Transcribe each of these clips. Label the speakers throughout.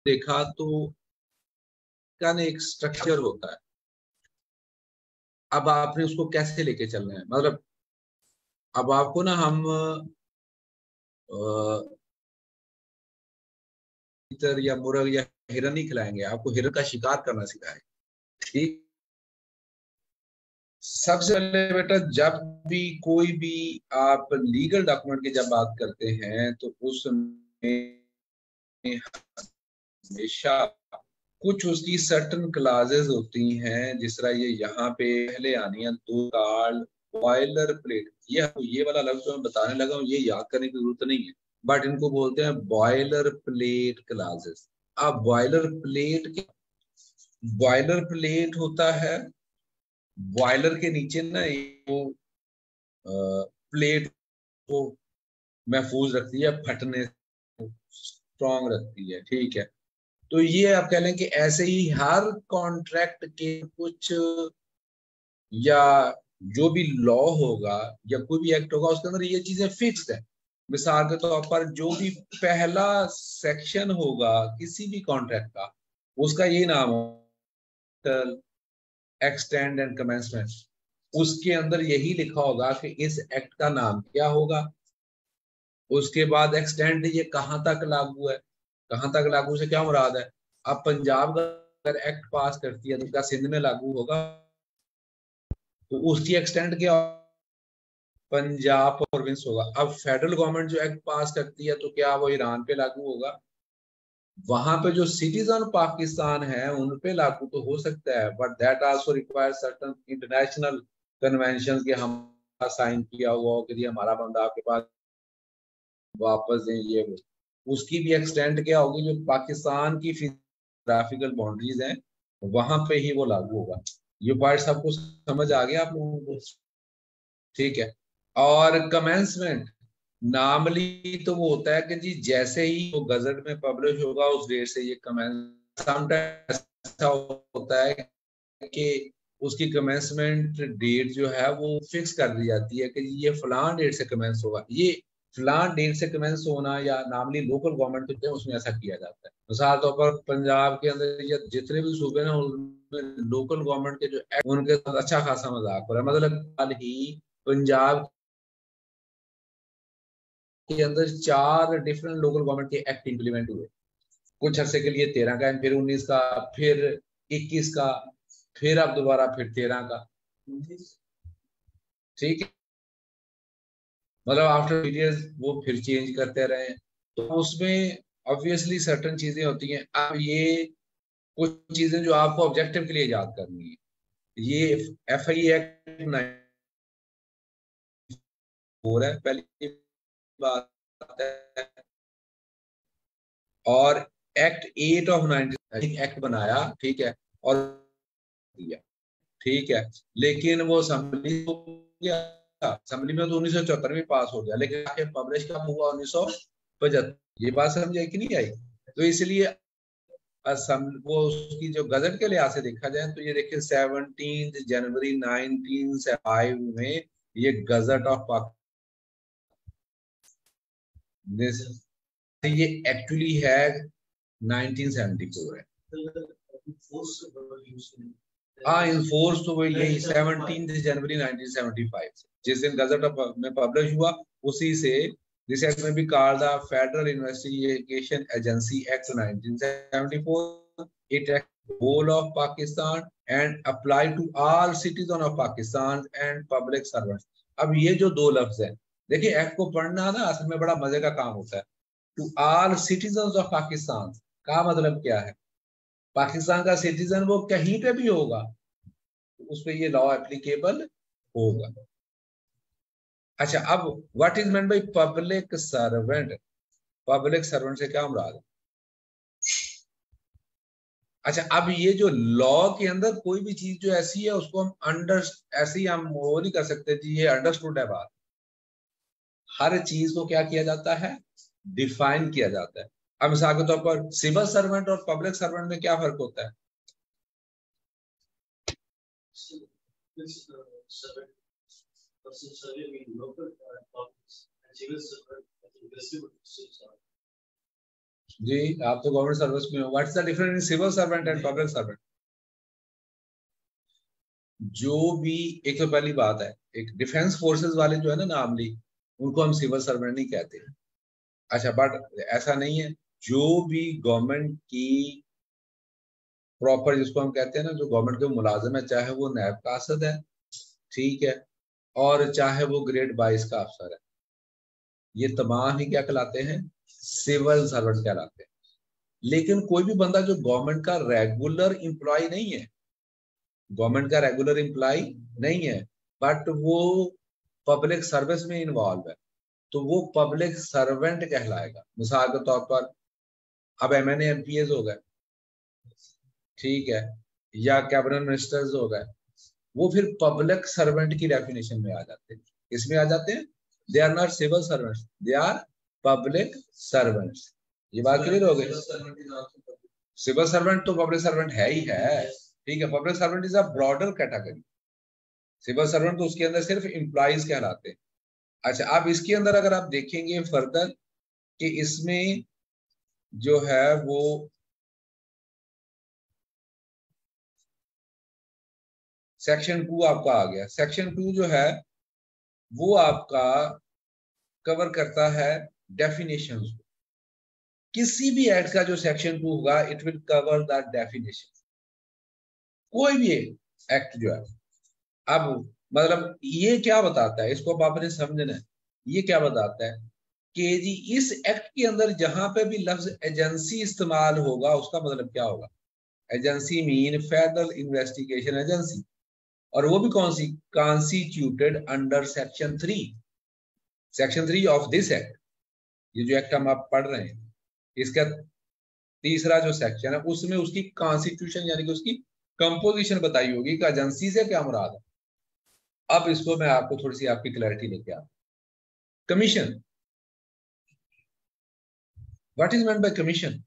Speaker 1: देखा तो का ना एक स्ट्रक्चर होता है। अब आपने उसको कैसे लेके चलना है, मतलब अब आपको ना हम तीतर या मुर्ग या हिरन नहीं खिलाएंगे, आपको हिरन का शिकार करना सिखाएंगे। ठीक। सबसे पहले बेटा, जब भी कोई भी आप लीगल डॉक्यूमेंट की जब बात करते हैं तो उसमें हमेशा कुछ उसकी सर्टन क्लाजेस होती हैं, जिस तरह ये यहाँ पे पहले आनी है दो कार्ड बॉयलर प्लेट। ये वाला लफ्ज जो मैं बताने लगा हूँ ये याद करने की जरूरत नहीं है, बट इनको बोलते हैं बॉयलर प्लेट क्लाजेस। अब बॉयलर प्लेट होता है, बॉयलर के नीचे ना वो प्लेट को महफूज रखती है, फटने स्ट्रॉन्ग रखती है। ठीक है। तो ये आप कह लें कि ऐसे ही हर कॉन्ट्रैक्ट के कुछ, या जो भी लॉ होगा या कोई भी एक्ट होगा उसके अंदर ये चीजें फिक्स्ड है। मिसाल के तौर पर जो भी पहला सेक्शन होगा किसी भी कॉन्ट्रैक्ट का, उसका ये नाम हो एक्सटेंड एंड कमेंसमेंट। उसके अंदर यही लिखा होगा कि इस एक्ट का नाम क्या होगा। उसके बाद एक्सटेंड ये कहाँ तक लागू है, कहाँ तक लागू से क्या मुराद है। अब पंजाब का अगर एक्ट पास करती है तो क्या सिंध में लागू होगा, तो उसकी एक्सटेंड क्या, पंजाब प्रोविंस होगा। अब फेडरल गवर्नमेंट जो एक्ट पास करती है तो क्या वो ईरान पे लागू होगा, वहां पे जो सिटीजन पाकिस्तान है उन पे लागू तो हो सकता है, but that also require certain international convention के हम साइन किया हुआ हो कि ये हमारा बंदा आपके पास वापस दें, ये वो। उसकी भी एक्सटेंट क्या होगी, जो पाकिस्तान की ग्राफिकल बाउंड्रीज हैं वहां पे ही वो लागू होगा। ये पॉइंट सबको समझ आ गया आप लोगों को। ठीक है। और कमेंसमेंट नॉर्मली तो वो होता है कि जी जैसे ही वो गजट में पब्लिश होगा उस डेट से ये कमेंस। समटाइम्स ऐसा होता है कि उसकी कमेंसमेंट डेट जो है वो फिक्स कर दी जाती है कि ये फलान डेट से कमेंस होगा। ये फलान डेट से कमेंस होना या नॉर्मली लोकल गवर्नमेंट होते हैं उसमें ऐसा किया जाता है। मिसाल तौर पर पंजाब के अंदर या जितने भी सूबे ना उनमें लोकल गवर्नमेंट के जो एक्ट उनके साथ अच्छा खासा मजाक हो रहा है। मतलब हाल ही पंजाब के अंदर 4 डिफरेंट लोकल गवर्नमेंट के एक्ट इंप्लीमेंट हुए। कुछ अरसे के लिए 13 का, फिर 19 का, फिर 21 का, फिर अब दोबारा फिर 13 का। ठीक है। मतलब आफ्टर पीरियड वो फिर चेंज करते रहे। तो उसमें ऑब्वियसली सर्टन चीजें होती हैं। अब ये कुछ चीजें जो आपको ऑब्जेक्टिव के लिए याद करनी है। ये FI एक्ट 94 है पहली बात है, और एक्ट 8 ऑफ 19 एक्ट बनाया। ठीक है। और दिया। ठीक है। लेकिन वो असेंबली हो गया, असेंबली में तो 1974 में पास हो गया, लेकिन आके पब्लिश कब हुआ, 1975। ये बात समझ आई कि नहीं आई। तो इसलिए वो उसकी जो गजट के लिहाज से देखा जाए तो ये देखिए 17 जनवरी 1905 में ये गजट ऑफ पाकिस्तान, ये एक्चुअली है 1974 है। हाँ, इन्फोर्स तो वही यही 17 जनवरी 1975 से, जिस दिन गजट में पब्लिश हुआ उसी से। This act may be called the federal investigation agency act 1974। It act whole of Pakistan and apply to all citizen of Pakistan and public servants. अब ये जो दो लफ्ज है, देखिए एक्ट को पढ़ना ना असल में बड़ा मजे का काम होता है। To all citizen of Pakistan का मतलब क्या है, पाकिस्तान का सिटीजन वो कहीं पे भी होगा उस पर ये लॉ एप्लीकेबल होगा। अच्छा, अब what is meant by public servant. Public servant से क्या मुराद है। अच्छा, अब ये जो लॉ के अंदर कोई भी चीज जो ऐसी है उसको हम ऐसे ही हम वो नहीं कर सकते जी ये अंडरस्टूड है बात। हर चीज को क्या किया जाता है, डिफाइन किया जाता है। अब मिसाल के तौर पर सिविल सर्वेंट और पब्लिक सर्वेंट में क्या फर्क होता है। जी आप तो गवर्नमेंट सर्विस में हो। What's the difference in civil servant and public servant? जो भी, एक तो पहली बात है, एक डिफेंस फोर्सेस वाले जो है ना नॉर्मली, उनको हम सिविल सर्वेंट नहीं कहते। अच्छा, बट ऐसा नहीं है, जो भी गवर्नमेंट की प्रॉपर, जिसको हम कहते हैं ना, जो गवर्नमेंट के मुलाजिम है, चाहे वो नैब का असद है, ठीक है, और चाहे वो ग्रेड 22 का अफसर है, ये तमाम ही क्या कहलाते हैं? सिविल सर्वेंट कहलाते हैं। लेकिन कोई भी बंदा जो गवर्नमेंट का रेगुलर एम्प्लॉय नहीं है, गवर्नमेंट का रेगुलर एम्प्लॉय नहीं है, बट वो पब्लिक सर्विस में इन्वॉल्व है, तो वो पब्लिक सर्वेंट कहलाएगा। मिसाल के तौर पर अब एमएनए एमपीएस हो गए, ठीक है, या कैबिनेट मिनिस्टर्स हो गए, वो फिर पब्लिक सर्वेंट की डेफिनेशन में आ जाते हैं। इसमें आ जाते हैं, they are not civil servants, they are public servants. ये बात क्लियर हो गई? सिविल सर्वेंट तो पब्लिक सर्वेंट है ही है, ठीक है। Public servant is a broader category. Civil servant तो उसके अंदर सिर्फ एम्प्लॉइज कहलाते हैं। अच्छा, अब इसके अंदर अगर आप देखेंगे फर्दर कि इसमें जो है वो सेक्शन 2 आपका आ गया। सेक्शन 2 जो है वो आपका कवर करता है डेफिनेशंस को। किसी भी एक्ट का जो सेक्शन 2 होगा, it will cover the definition. कोई भी एक्ट जो है, अब मतलब ये क्या बताता है, इसको अब आपने समझना है। ये क्या बताता है कि जी इस एक्ट के अंदर जहां पे भी लफ्ज एजेंसी इस्तेमाल होगा, उसका मतलब क्या होगा? Agency mean federal investigation agency, और वो भी कौन सी? Constituted under section 3, section 3 of this act. ये जो एक्ट हम आप पढ़ रहे हैं, इसका तीसरा जो सेक्शन है, उसमें उसकी कॉन्स्टिट्यूशन यानी कि उसकी कंपोजिशन बताई होगी कि एजेंसी से क्या मुराद है। अब इसको मैं आपको थोड़ी सी आपकी क्लैरिटी लेके आता हूं। Commission, what is meant by commission?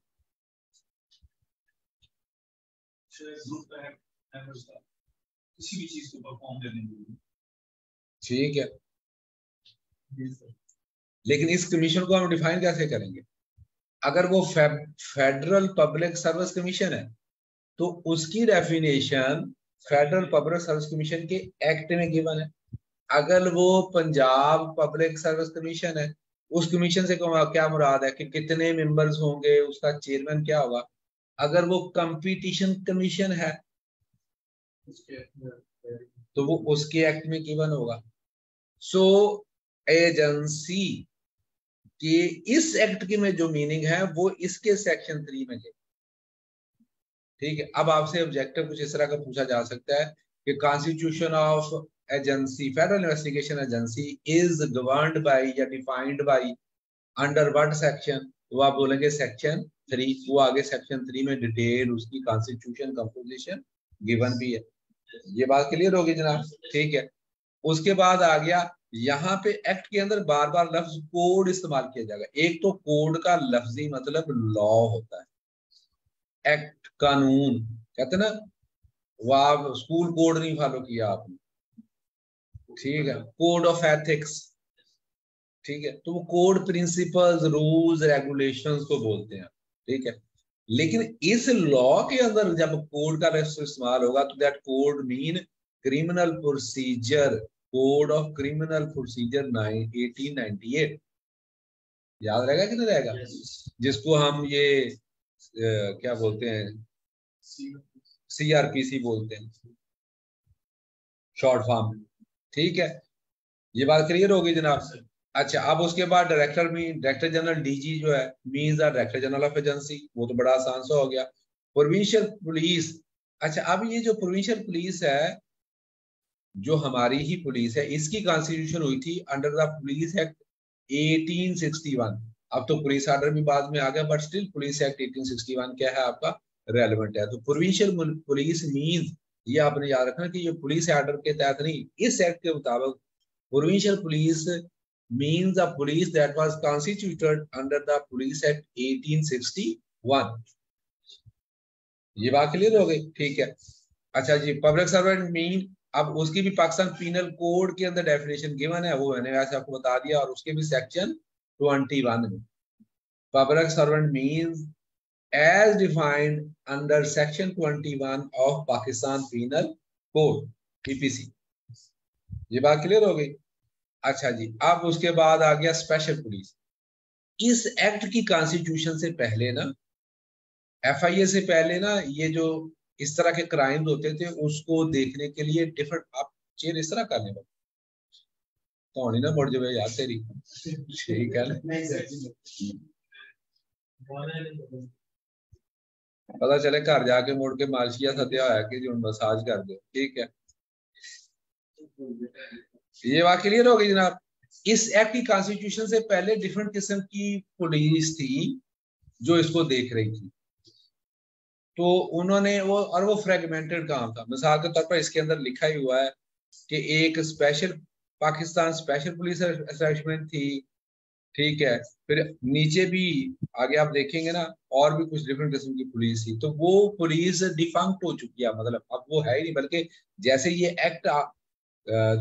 Speaker 2: किसी भी चीज को परफॉर्म करने के लिए,
Speaker 1: ठीक है, लेकिन इस कमीशन को हम डिफाइन कैसे करेंगे? अगर वो फेडरल पब्लिक सर्विस कमीशन है, तो उसकी definition federal public service commission के एक्ट में गिवन है। अगर वो पंजाब पब्लिक सर्विस कमीशन है, उस कमीशन से क्या मुराद है कि कितने मेंबर्स होंगे, उसका चेयरमैन क्या होगा। अगर वो कंपटीशन कमीशन है, तो वो उसके एक्ट में गिवन होगा। सो एजेंसी के इस एक्ट की में जो मीनिंग है वो इसके सेक्शन 3 में है, ठीक है। अब आपसे ऑब्जेक्टिव कुछ इस तरह का पूछा जा सकता है कि constitution of agency, federal investigation agency is governed by या defined by under what section? तो आप बोलेंगे सेक्शन 3। वो आगे सेक्शन 3 में डिटेल उसकी कॉन्स्टिट्यूशन कंपोजिशन गिवन भी है। ये बात क्लियर होगी जनाब, ठीक है। उसके बाद आ गया, यहाँ पे एक्ट के अंदर बार बार लफ्ज कोड इस्तेमाल किया जाएगा। एक तो कोड का लफ्जी मतलब लॉ होता है, एक्ट कानून कहते हैं ना, वो आप स्कूल कोड नहीं फॉलो किया आपने, ठीक है, कोड ऑफ एथिक्स, ठीक है, तो वो कोड प्रिंसिपल्स रूल्स रेगुलेशंस को बोलते हैं, ठीक है। लेकिन इस लॉ के अंदर जब कोड का इस्तेमाल होगा, तो that code mean criminal procedure, code of criminal procedure 1898। याद रहेगा कि नहीं रहेगा? जिसको हम ये क्या बोलते हैं, सीआरपीसी बोलते हैं शॉर्ट फॉर्म, ठीक है। ये बात क्लियर होगी जनाब? अच्छा, अब उसके बाद डायरेक्टर जनरल डीजी जो है means the director general of agency, वो तो बड़ा आसान सा हो गया। प्रोविंशियल पुलिस, अच्छा अब ये जो प्रोविंशियल पुलिस है, जो हमारी ही पुलिस है, इसकी कॉन्स्टिट्यूशन हुई थी अंडर द पुलिस एक्ट 1861। अब तो पुलिस ऑर्डर भी बाद में आ गया, बट स्टिल पुलिस एक्ट 1861 क्या है आपका? रेलिवेंट है। तो प्रोविंशियल पुलिस मीन्स, ये आपने याद रखना कि ये पुलिस ऑर्डर के तहत नहीं, इस एक्ट के मुताबिक provincial police means a police that was constituted under the Police Act 1861। ये बात क्लियर हो गई, ठीक है। अच्छा जी, पब्लिक सर्वेंट मीन, अब उसकी भी पाकिस्तान पीनल कोड के अंदर डेफिनेशन गिवन है, वो मैंने वैसे आपको बता दिया, और उसके भी सेक्शन 21 में, public servant means as defined under section 21 of Pakistan Penal Code PPC। ये बात क्लियर हो गई। अच्छा जी, अब उसके बाद आ गया स्पेशल पुलिस। इस एक्ट की कॉन्स्टिट्यूशन से पहले ना, FIA से पहले ना, ये जो इस तरह के क्राइम्स होते थे उसको देखने के लिए डिफरेंट, आप चेयर इस तरह करने वाले तो नहीं ना मुड़ जाए यार तेरी, ठीक है ना, पता चले घर जाके मुड़ के मालशिया सत्या होया कि जो मसाज कर दो, ठीक है। ये बात क्लियर हो गई जनाब। इस एक्ट की कॉन्स्टिट्यूशन से पहले डिफरेंट किस्म की पुलिस थी जो इसको देख रही थी, तो उन्होंने वो फ्रेगमेंटेड काम था। मिसाल के तौर पर इसके अंदर लिखा ही हुआ है कि एक special Pakistan special police establishment थी, ठीक है। फिर नीचे भी आगे आप देखेंगे ना, और भी कुछ डिफरेंट किस्म की पुलिस थी। तो वो पुलिस डिफंक्ट हो चुकी है, मतलब अब वो है ही नहीं, बल्कि जैसे ये एक्ट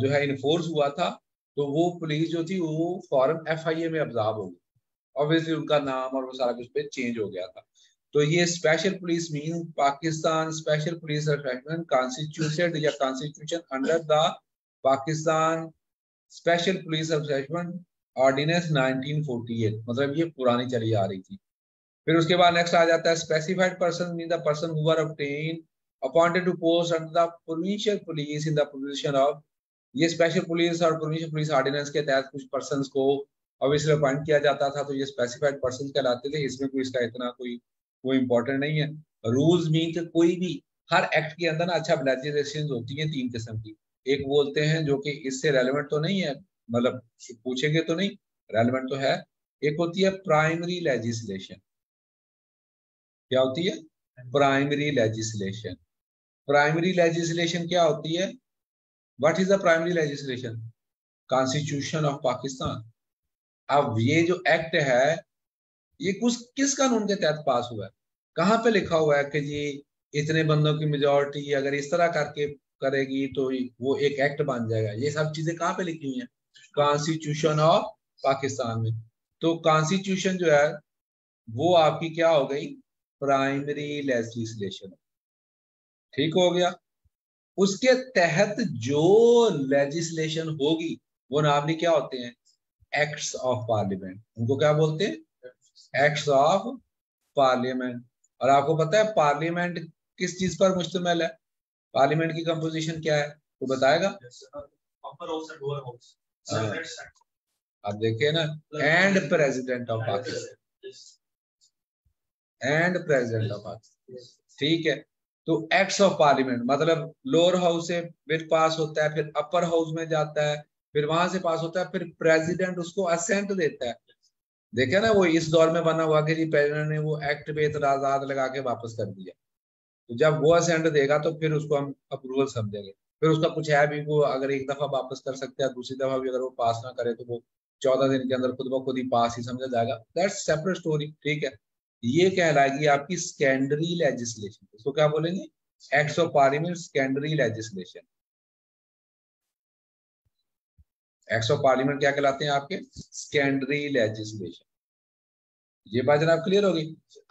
Speaker 1: जो है इन्फोर्स हुआ था, तो वो पुलिस जो थी वो फॉरन FIA में अब्जॉर्ब हो गई। ऑब्वियसली उनका नाम और वो सारा कुछ पे चेंज हो गया था। तो ये special police mean Pakistan special police establishment constituted या constitution under the Pakistan special police establishment ordinance 1948, मतलब ये पुरानी चली आ रही थी। फिर उसके बाद नेक्स्ट आ जाता है specified person mean the person who are obtain appointed to post under the provincial police in the position of. ये स्पेशल पुलिस और प्रोविंशियल पुलिस ऑर्डिनेंस के तहत कुछ पर्संस को ऑब्वियसली अपॉइंट किया जाता था, तो ये स्पेसिफाइड पर्सन कहलाते थे। इसमें कोई इसका इतना कोई इंपॉर्टेंट नहीं है। रूल्स मीन कि कोई भी हर एक्ट के अंदर ना अच्छा लेजिस्लेशन होती है 3 किस्म की। एक बोलते हैं जो कि इससे रेलेवेंट तो नहीं है, मतलब पूछेंगे तो नहीं, रेलेवेंट तो है। एक होती है प्राइमरी लेजिस्लेशन। क्या होती है? Primary legislation. प्राइमरी लेजिस्लेशन क्या होती है? What is the primary legislation? Constitution of Pakistan. अब ये जो एक्ट है ये किस कानून के तहत पास हुआ है? कहाँ पे लिखा हुआ है कि जी इतने बंदों की मेजोरिटी अगर इस तरह करके करेगी तो वो एक एक्ट बन जाएगा? ये सब चीजें कहाँ पे लिखी हुई हैं? कॉन्स्टिट्यूशन ऑफ पाकिस्तान में। तो कॉन्स्टिट्यूशन जो है वो आपकी क्या हो गई? Primary legislation. ठीक हो गया। उसके तहत जो लेजिस्लेशन होगी वो नामनी क्या होते हैं? Acts of parliament. उनको क्या बोलते हैं? Acts of parliament. और आपको पता है पार्लियामेंट किस चीज पर मुश्तमिल है? पार्लियामेंट की कंपोजिशन क्या है तो बताएगा? आप देखिए ना, and president of Pakistan, and president of Pakistan, ठीक है। तो एक्ट्स ऑफ पार्लियामेंट मतलब लोअर हाउस से बिल पास होता है, फिर अपर हाउस में जाता है, फिर वहां से पास होता है, फिर प्रेसिडेंट उसको असेंट देता है। देखे ना वो इस दौर में बना हुआ कि जी प्रेसिडेंट ने वो एक्ट पे इतराजात लगा के वापस कर दिया। तो जब वो असेंट देगा तो फिर उसको हम अप्रूवल समझेंगे। फिर उसका कुछ है भी, वो अगर एक दफा वापस कर सकते हैं, दूसरी दफा भी अगर वो पास ना करे तो वो 14 दिन के अंदर खुद ब खुद ही पास ही समझा जाएगा। दैट्स सेपरेट स्टोरी, ठीक है। ये कहलाएगी आपकी सेकेंडरी लेजिस्लेशन। इसको क्या बोलेंगे? Acts of parliament secondary legislation. Acts of parliament क्या कहलाते हैं आपके? Secondary legislation. ये बात जनाब क्लियर होगी।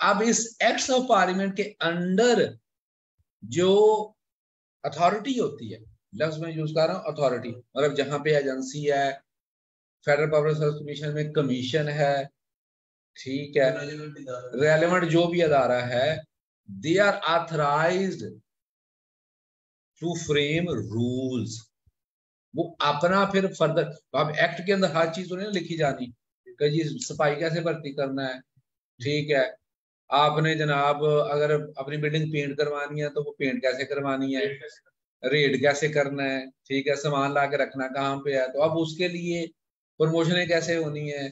Speaker 1: अब इस एक्ट्स ऑफ पार्लियामेंट के अंडर जो अथॉरिटी होती है, लफ्ज में यूज कर रहा हूं अथॉरिटी, मतलब जहां पे एजेंसी है, फेडरल पब्लिक सर्विस कमीशन में कमीशन है, ठीक है, रेलेवेंट जो भी अदारा है, they are authorized to frame rules. वो अपना फिर फर्दर, अब एक्ट के अंदर हर चीज तो नहीं लिखी जानी कि जी सफाई कैसे भर्ती करना है, ठीक है। आपने जनाब अगर अपनी बिल्डिंग पेंट करवानी है तो वो पेंट कैसे करवानी है, रेट कैसे करना है, ठीक है, सामान ला के रखना कहाँ पे है, तो अब उसके लिए प्रमोशनें कैसे होनी है,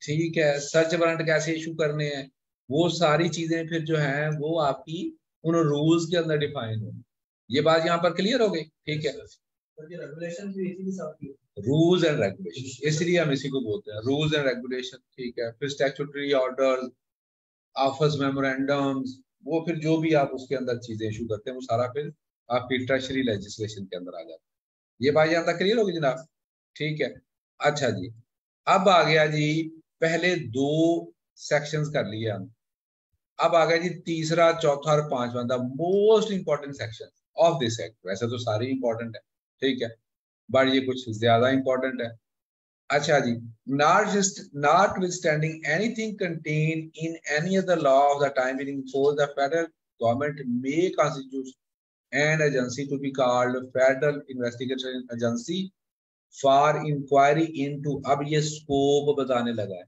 Speaker 1: ठीक है, सर्च वारंट कैसे इशू करने हैं, वो सारी चीजें फिर जो है वो आपकी उन रूल्स के अंदर डिफाइन होगी। ये बात यहाँ पर क्लियर हो गई, ठीक है। रूल्स एंड रेगुलेशन, इसलिए हम इसी को बोलते हैं रूल्स एंड रेगुलेशन, ठीक है। फिर स्टैट्यूटरी ऑर्डर, ऑफिस मेमोरेंडम्स, वो फिर जो भी आप उसके अंदर चीजें इशू करते हैं वो सारा फिर आपकी ट्रेजरी लेजिस्लेशन के अंदर आ जाता है। ये बात यहाँ तक क्लियर होगी जनाब, ठीक है। अच्छा जी, अब आ गया जी पहले 2 सेक्शंस कर लिए हम। अब आ गया जी तीसरा, चौथा और पांचवा, the most important section of this act. वैसे तो सारे इंपॉर्टेंट है, ठीक है, बट ये कुछ ज्यादा इंपॉर्टेंट है। अच्छा जी, notwithstanding anything contained in any other law of the time being force, the federal government may constitute an agency to be called Federal Investigation Agency for inquiry into, अब ये स्कोप बताने लगा है,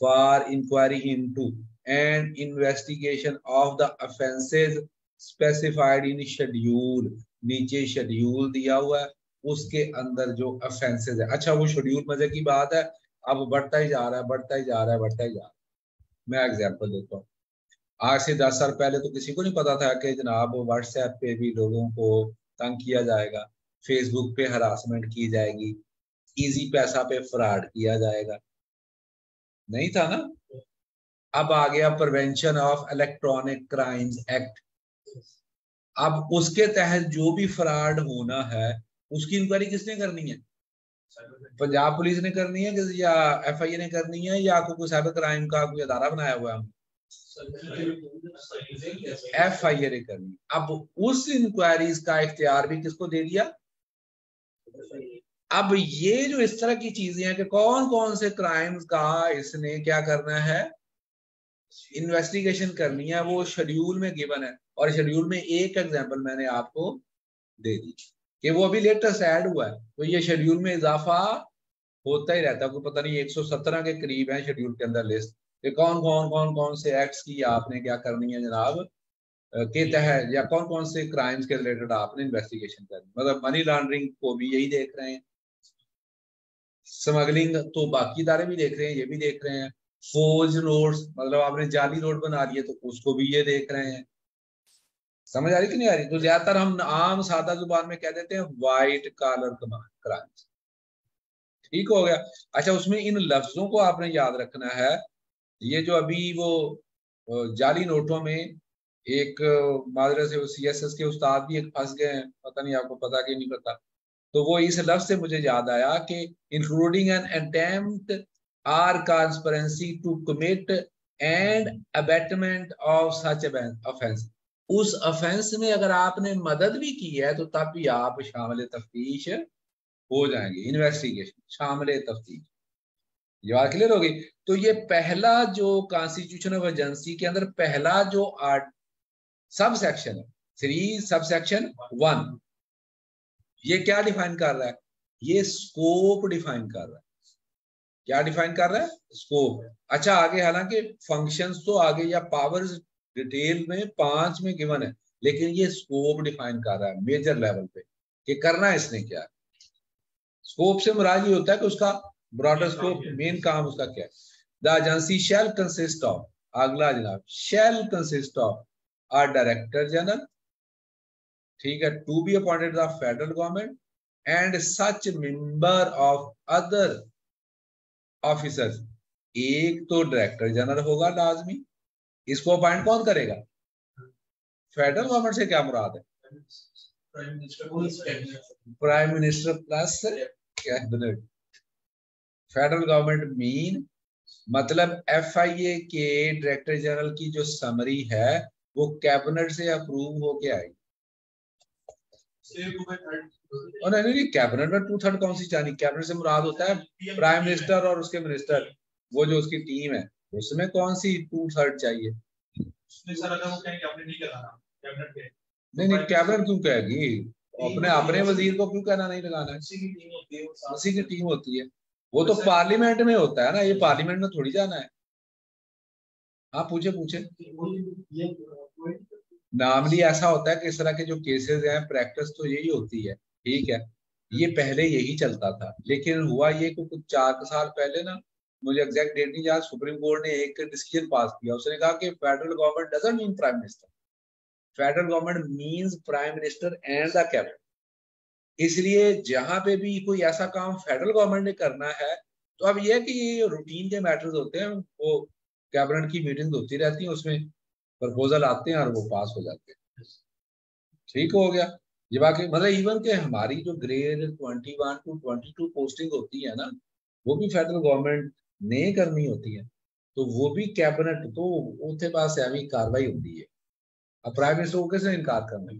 Speaker 1: for inquiry into and investigation of the offences specified in schedule। नीचे schedule दिया हुआ है, उसके अंदर जो ऑफेंसेस है। अच्छा वो शेड्यूल मजे की बात है, अब बढ़ता ही जा रहा है, बढ़ता ही जा रहा है, बढ़ता ही जा रहा है। मैं एग्जांपल देता हूँ। आज से 10 साल पहले तो किसी को नहीं पता था कि जनाब व्हाट्सएप पे भी लोगों को तंग किया जाएगा, फेसबुक पे हरासमेंट की जाएगी, इजी पैसा पे फ्रॉड किया जाएगा, नहीं था ना। अब आ गया prevention of electronic crimes act. अब उसके तहत जो भी फ्रॉड होना है उसकी इंक्वायरी किसने करनी है? पंजाब पुलिस ने करनी है या एफआईए ने करनी है, या आपको कोई साइबर क्राइम का कोई अदारा बनाया हुआ है? एफआईए ने करनी। अब उस इंक्वायरीज का इख्तियार भी किसको दे दिया? अब ये जो इस तरह की चीजें हैं कि कौन कौन से क्राइम्स का इसने क्या करना है, इन्वेस्टिगेशन करनी है, वो शेड्यूल में गिवन है। और शेड्यूल में एक एग्जांपल मैंने आपको दे दी कि वो अभी लेटेस्ट ऐड हुआ है, तो ये शेड्यूल में इजाफा होता ही रहता है। आपको पता नहीं 117 के करीब है शेड्यूल के अंदर लिस्ट कि कौन कौन से एक्ट्स की आपने क्या करनी है जनाब के तहत, या कौन कौन से क्राइम्स के रिलेटेड आपने इन्वेस्टिगेशन करनी। मतलब मनी लॉन्ड्रिंग को भी यही देख रहे हैं, स्मगलिंग तो बाकी इदारे भी देख रहे हैं, ये भी देख रहे हैं, फोर्ज नोट्स मतलब आपने जाली नोट बना लिए तो उसको भी ये देख रहे हैं। समझ आ रही कि नहीं आ रही? तो ज्यादातर हम आम सादा जुबान में कह देते हैं व्हाइट कॉलर क्राइम्स। ठीक हो गया। अच्छा उसमें इन लफ्जों को आपने याद रखना है। ये जो अभी वो जाली नोटों में एक मादरसे से सीएसएस के उस्ताद भी एक फंस गए हैं, पता नहीं आपको पता कि नहीं पता। तो वो इस लफ्ज से मुझे याद आया कि including an attempt or conspiracy to commit and abetment of such offence. उस ऑफेंस में अगर आपने मदद भी की है तो तब भी आप शामिल तफ्तीश हो जाएंगे, इन्वेस्टिगेशन शामिल तफ्तीश। ये बात क्लियर होगी। तो ये पहला जो कॉन्स्टिट्यूशन ऑफ एजेंसी के अंदर पहला जो सब सेक्शन है 3 सब सेक्शन 1, ये क्या डिफाइन कर रहा है? ये स्कोप डिफाइन कर रहा है। क्या डिफाइन कर रहा है? स्कोप। अच्छा आगे हालांकि फंक्शंस तो आगे या पावर्स डिटेल में 5 में गिवन है, लेकिन ये स्कोप डिफाइन कर रहा है मेजर लेवल पे कि करना इसने क्या है। स्कोप से मुराद ये होता है कि उसका ब्रॉडर स्कोप, मेन काम उसका क्या है। The agency shall consist of, अगला जनाब, shall consist of a director general, ठीक है, to be appointed the federal government and such member of other officers. एक तो डायरेक्टर जनरल होगा लाजमी, इसको अपॉइंट कौन करेगा? फेडरल गवर्नमेंट से क्या मुराद है? Prime minister plus cabinet. Federal government mean मतलब एफआईए के डायरेक्टर जनरल की जो समरी है वो कैबिनेट से अप्रूव होके आएगी। और नहीं, कैबिनेट में 2/3 कौन सी चाहिए? कैबिनेट से मुराद होता है प्राइम मिनिस्टर और उसके मिनिस्टर, वो जो उसकी टीम है, उसमें कौन सी 2/3 चाहिए? नहीं कैबिनेट क्यों कहेगी? अपने अपने वजीर को क्यों कहना नहीं लगाना है? उसी की टीम होती है, वो तो पार्लियामेंट में होता है ना, ये पार्लियामेंट में थोड़ी जाना है। हाँ पूछे पूछे। नॉर्मली ऐसा होता है कि इस तरह के जो केसेस हैं, प्रैक्टिस तो यही होती है, ठीक है, ये पहले यही चलता था, लेकिन हुआ ये कि कुछ 4 साल पहले ना, मुझे एग्जैक्ट डेट नहीं याद, सुप्रीम कोर्ट ने एक डिसीजन पास किया। उसने कहा कि federal government doesn't mean prime minister, federal government means prime minister and the cabinet. इसलिए जहां पे भी कोई ऐसा काम फेडरल गवर्नमेंट ने करना है, तो अब यह है कि ये रूटीन के मैटर्स होते हैं, वो कैबिनेट की मीटिंग होती रहती है, उसमें प्रपोजल आते हैं और वो पास हो जाते हैं। ठीक हो गया। ये बाकी मतलब इवन के हमारी जो ग्रेड 21 to 22 पोस्टिंग होती है ना, वो भी फेडरल गवर्नमेंट ने करनी होती है। तो वो भी कैबिनेट तो उसके पास एवं कार्रवाई होती है। अब प्राइम मिनिस्टर को कैसे इनकार करना है?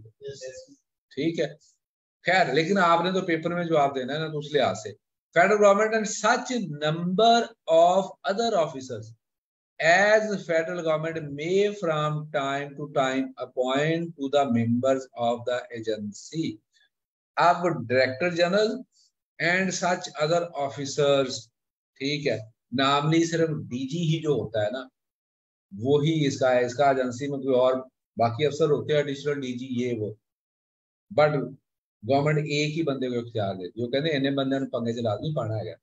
Speaker 1: ठीक है, खैर, लेकिन आपने तो पेपर में जवाब देना है ना, तो उस लिहाज से federal government and such number of other officers as federal government may from time to time appoint to the members of the agency। अब director general and such other officers, ठीक है, नामली सिर्फ डीजी ही जो होता है ना, वो ही इसका है। इसका एजेंसी में कोई और बाकी अफसर होते हैं, एडिशनल डीजी ये वो, बट गवर्नमेंट एक ही बंदे को इख्तियार देती है। वो कहते हैं इन्हें बंदे पंगे से लाजमी पाना है।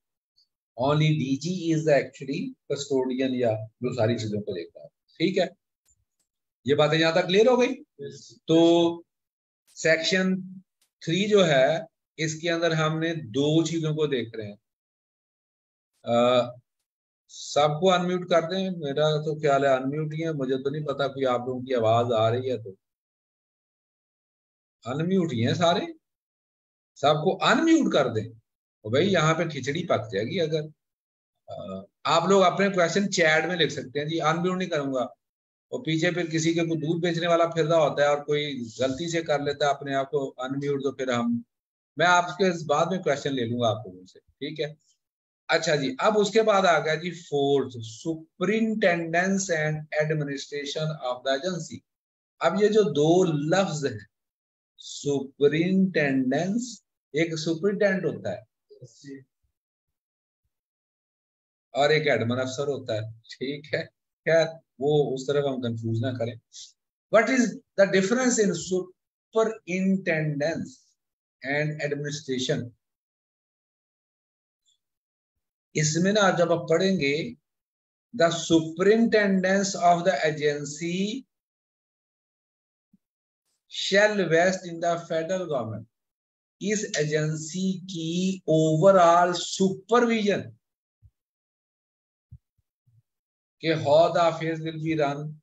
Speaker 1: Only DG is the actually custodian या जो सारी चीजों को देखता है। ठीक है, ये बातें यहां तक क्लियर हो गई। तो सेक्शन 3 जो है, इसके अंदर हमने 2 चीजों को देख रहे हैं। सबको अनम्यूट कर दें, मेरा तो ख्याल है अनम्यूट ही है, मुझे तो नहीं पता कोई आप लोगों की आवाज आ रही है तो अनम्यूट ही है सारे। सबको अनम्यूट कर दें तो भाई यहाँ पे खिचड़ी पक जाएगी। अगर आप लोग अपने क्वेश्चन चैट में लिख सकते हैं जी, अनम्यूट नहीं करूंगा। और पीछे फिर किसी के कोई दूध बेचने वाला फिर रहा होता है और कोई गलती से कर लेता है अपने आप को अनम्यूट, तो फिर मैं आपके बाद में क्वेश्चन ले लूंगा आप लोगों से। ठीक है, अच्छा जी, अब उसके बाद आ गया जी 4th, superintendence and administration of the agency. अब ये जो 2 लफ्ज है, सुपरिंटेंडेंस, एक सुपरिटेंडेंट होता है और एक एडमिन अफसर होता है। ठीक है, खैर वो उस तरफ हम कंफ्यूज ना करें। What is the difference in superintendence and administration? इसमें ना जब आप पढ़ेंगे, the superintendence of the agency shall vest in the federal government. इस एजेंसी की ओवरऑल सुपरविजन कि how the affairs will be run,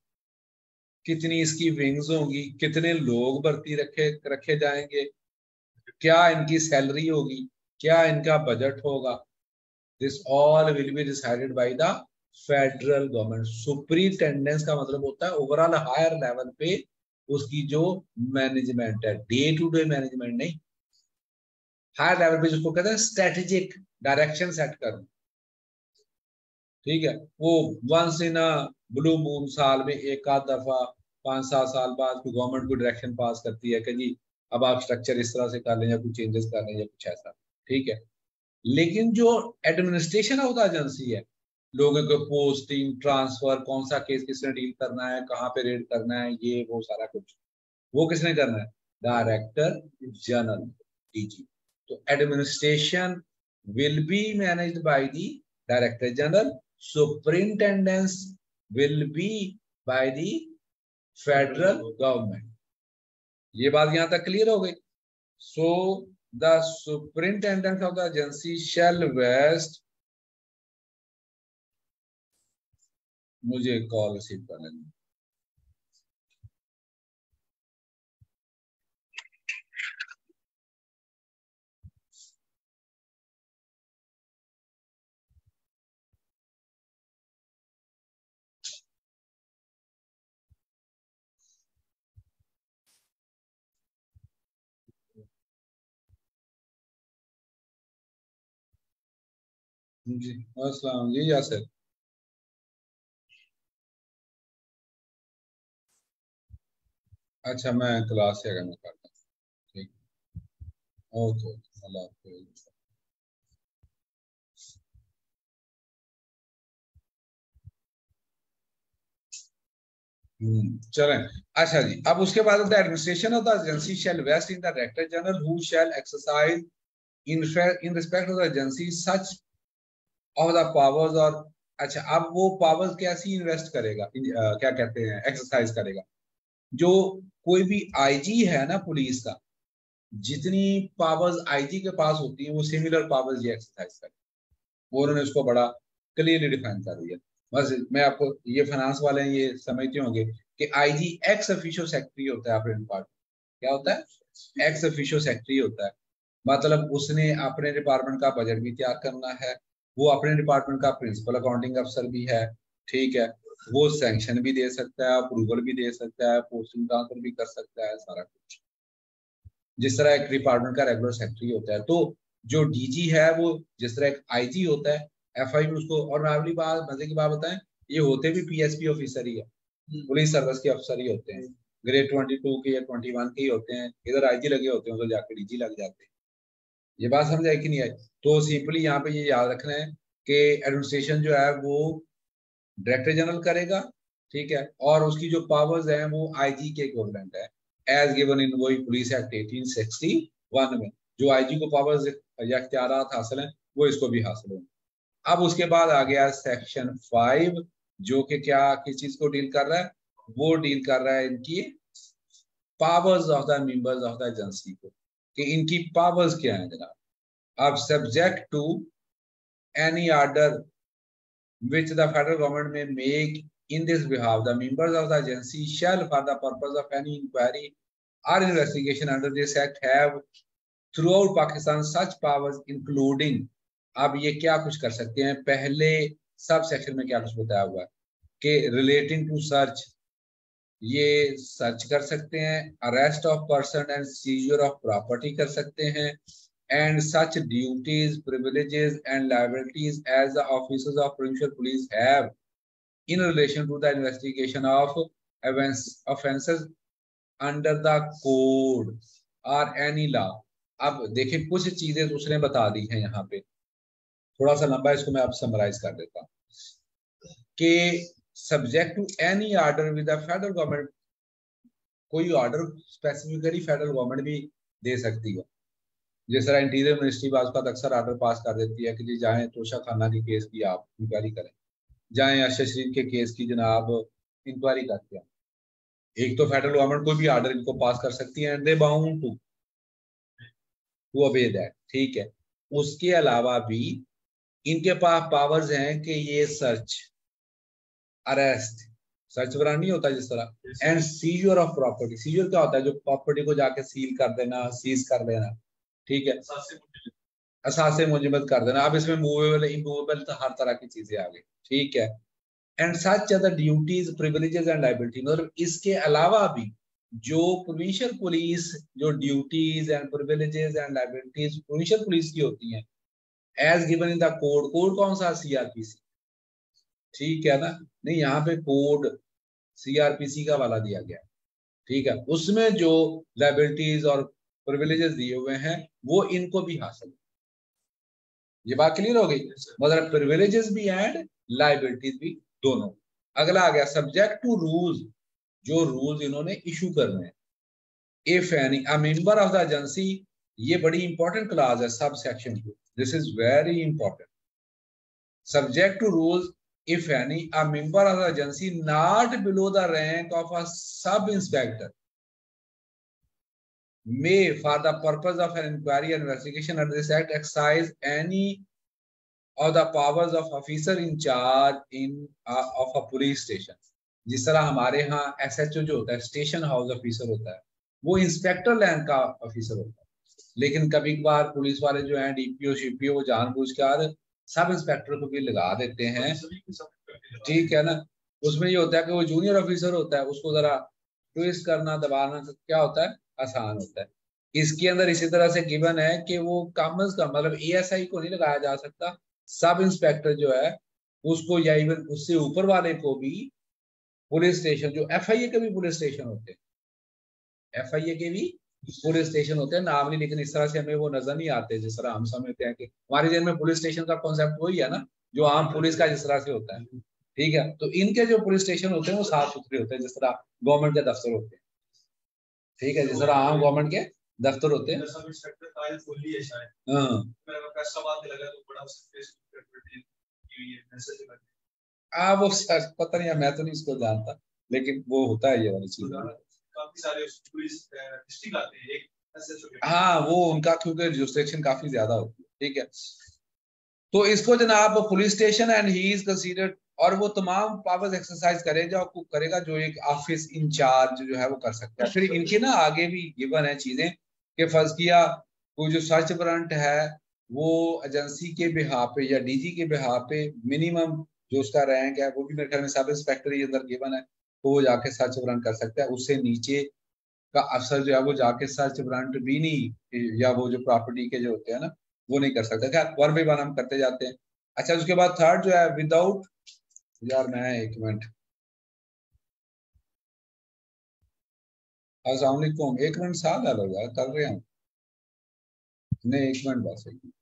Speaker 1: कितनी इसकी विंग्स होंगी, कितने लोग भर्ती रखे जाएंगे, क्या इनकी सैलरी होगी, क्या इनका बजट होगा, this all will be decided by the federal government. Superintendence का मतलब होता है ओवरऑल हायर लेवल पे उसकी जो मैनेजमेंट है, डे टू डे मैनेजमेंट नहीं, हायर लेवल पे जिसको कहते हैं स्ट्रेटेजिक डायरेक्शन सेट करना। ठीक है, वो once in a blue moon साल में एक आध दफा 5-7 साल बाद कोई गवर्नमेंट को डायरेक्शन पास करती है कि जी अब आप स्ट्रक्चर इस तरह से कर लें या कुछ चेंजेस कर लें या कुछ ऐसा। ठीक है, लेकिन जो एडमिनिस्ट्रेशन ऑफ द एजेंसी है, लोगों को पोस्टिंग, ट्रांसफर, कौन सा केस किसने डील करना है, कहाँ पे रेड करना है, ये वो सारा कुछ वो किसने करना है? Director general, DG. तो administration will be managed by the director general, superintendence will be by the federal government. ये बात यहां तक क्लियर हो गई। So the superintendent of the agency shall vest, मुझे कॉल रिसीव कर लेना। जी अस्सलाम जी यासर। अच्छा, मैं क्लास से अगर मैं करता हूँ। ठीक, ओके, अल्लाह हाफिज़। चलें, अच्छा जी, अब उसके बाद the administration of the agency shall vest in the director general who shall exercise in respect of the agency such of the powers. और अच्छा, अब वो पावर्स कैसी इन्वेस्ट करेगा, क्या कहते हैं, एक्सरसाइज करेगा। जो कोई भी आईजी है ना पुलिस का, जितनी पावर्स आईजी के पास होती हैं वो सिमिलर पावर्स ये एक्सरसाइज करेगा। वो उन्होंने उसको बड़ा क्लियरली डिफाइन कर दिया। बस मैं आपको, ये फाइनेंस वाले हैं ये समझते होंगे कि आईजी एक्स ऑफिशियो सेक्रेटरी होता है अपने डिपार्टमेंट। क्या होता है? एक्स ऑफिशियो सेक्रेटरी होता है। मतलब उसने अपने डिपार्टमेंट का बजट भी तैयार करना है, वो अपने डिपार्टमेंट का प्रिंसिपल अकाउंटिंग अफसर भी है, ठीक है, वो सैंक्शन भी दे सकता है, अप्रूवल भी दे सकता है, पोस्टिंग ट्रांसफर भी कर सकता है, सारा कुछ जिस तरह एक डिपार्टमेंट का रेगुलर सेक्रेटरी होता है। तो जो डीजी है वो जिस तरह एक आईजी होता है, एफआई में उसको, और नावली बात मजे की बात बताएं, ये होते भी पीएसपी ऑफिसर ही है, पुलिस सर्विस के अफसर ही होते हैं, ग्रेड 22 के या 21 के ही होते हैं, इधर आईजी लगे होते हैं तो जाके डीजी लग जाते हैं। ये बात समझ आई कि नहीं आई? तो सिंपली यहाँ पे ये याद रखना है कि एडमिनिस्ट्रेशन जो है वो डायरेक्टर जनरल करेगा, ठीक है, और उसकी जो पावर्स हैं वो आईजी के इक्विवेलेंट है, एज गिवन इन वही पुलिस एक्ट 1861 में जो आईजी को पावर्स या इख्तियारात हासिल हैं वो इसको भी हासिल होंगे। अब उसके बाद आ गया सेक्शन 5 जो कि क्या किस चीज को डील कर रहा है, वो डील कर रहा है इनकी powers of the members of the agency को, कि इनकी पावर्स क्या है जनाब। अब subject to any order which the federal government may make in this behalf, the members of the agency shall, for the purpose of any inquiry or investigation under this act, have throughout Pakistan such powers including, अब ये क्या कुछ कर सकते हैं, पहले sub section में क्या कुछ बताया हुआ है कि रिलेटिंग टू सर्च, ये सर्च कर सकते हैं, arrest of person and seizure of property कर सकते हैं, and such duties, privileges and liabilities as the officers of provincial police have in relation to the investigation of offences under the code or any law। अब देखिए कुछ चीजें दूसरे बता दी हैं यहाँ पे, थोड़ा सा लंबा, इसको मैं अब समराइज कर देता हूँ कि subject to any order with the federal government, कोई ऑर्डर स्पेसिफिकली फेडरल गवर्नमेंट भी दे सकती है, जिस तरह इंटीरियर मिनिस्ट्री बाज़ का अक्सर ऑर्डर पास कर देती है कि जी जाएं तोशा खाना के केस की आप इंक्वायरी करें, जाएं अरशद शरीफ के केस की जनाब इंक्वायरी करते हैं। एक तो फेडरल गवर्नमेंट कोई भी ऑर्डर इनको पास कर सकती है and they bound to obey that, ठीक है। उसके अलावा भी इनके पास पावर्स हैं कि ये सर्च, अरेस्ट, सर्च वगैरह नहीं होता जिस तरह, and seizure of property, seizure क्या होता है, जो प्रॉपर्टी को जाके सील कर देना, सीज कर देना, ठीक है, असासे मुजमत कर देना। अब इसमें मूवेबल इमूवेबल तो हर तरह की चीजें आ गई, ठीक है। And such other duties, privileges and liability, मतलब इसके अलावा भी जो प्रोविंशियल पुलिस जो duties and privileges and liabilities provincial police की होती हैं as given in the code, code कौन सा, सीआरपीसी, ठीक है ना, नहीं यहाँ पे कोड सीआरपीसी का वाला दिया गया, ठीक है, उसमें जो लायबिलिटीज और प्रिविलेजेस दिए हुए हैं वो इनको भी हासिल, ये बात क्लियर हो गई, मतलब प्रिविलेजेस भी एंड लायबिलिटीज भी दोनों। अगला आ गया सब्जेक्ट टू रूल्स, जो रूल्स इन्होंने इशू करने हैं, if any a member of the agency, ये बड़ी इंपॉर्टेंट क्लास है सब सेक्शन की, this is very important, subject to rules if any a member of the agency not below the rank of a sub inspector may, for the purpose of an inquiry and investigation under this act, exercise any of the powers of officer in charge of a police station। जिस तरह हमारे यहाँ SHO जो होता है station house officer होता है, वो इंस्पेक्टर लैंड का ऑफिसर होता है, लेकिन कभी कभार पुलिस वाले जो हैं डीपीओ शीपीओ वो जानबूझकर सब इंस्पेक्टर को भी लगा देते हैं, ठीक है ना। उसमें ये होता है कि वो जूनियर ऑफिसर होता है, उसको जरा ट्विस्ट करना दबाना क्या होता है, आसान होता है। इसके अंदर इसी तरह से गिवन है कि वो कम अज कम, मतलब एएसआई को नहीं लगाया जा सकता, सब इंस्पेक्टर जो है उसको या इवन उससे ऊपर वाले को भी पुलिस स्टेशन, जो एफआईए के भी पुलिस स्टेशन होते हैं, एफआईए के भी पुलिस स्टेशन होते हैं नाम नहीं, लेकिन इस तरह से हमें वो नजर नहीं आते जिस तरह हम समझते हैं कि हमारे जहन में पुलिस स्टेशन का कॉन्सेप्ट वही है ना जो आम पुलिस का जिस तरह से होता है, ठीक है। तो इनके जो पुलिस स्टेशन होते हैं वो साफ सुथरे होते हैं जिस तरह गवर्नमेंट के दफ्तर होते हैं, ठीक है, जिस तरह आम गवर्नमेंट के दफ्तर होते हैं। हाँ वो पता नहीं, मैं तो नहीं इसको जानता, लेकिन वो होता है ये वाली चीज,
Speaker 2: काफी सारे पुलिस डिस्ट्रिक्ट आते हैं एक एसएचओ के,
Speaker 1: हाँ वो उनका क्योंकि जुरिस्डिक्शन काफी ज्यादा होती है, ठीक है। तो इसको जनाब police station and he is considered, और वो तमाम पावर्स एक्सरसाइज करेगा जो एक ऑफिस इंचार्ज जो है वो कर सकता है। फिर इनके ना आगे भी गिवन है चीजें कि फर्ज किया कोई जो सर्च वारंट है वो एजेंसी के बिहाफ पे या डीजी के बिहाफ पे मिनिमम जो उसका रैंक है वो भी मेरे ख्याल में सब इंस्पेक्टर ही अंदर गिवन है, तो वो जाके सर्च वारंट कर सकता है। उससे नीचे का अफसर जो है वो जाके सर्च वारंट भी नहीं, या वो जो प्रॉपर्टी के जो होते हैं ना, वो नहीं कर सकता। खैर वन बाई वन हम करते जाते हैं। अच्छा, उसके बाद थर्ड जो है विदाउट, यार मैं एक मिनट, अस्सलाम वालेकुम, एक मिनट साथ आ लो यार, कर रहे हैं। नहीं, एक मिनट बस, एक मिनट।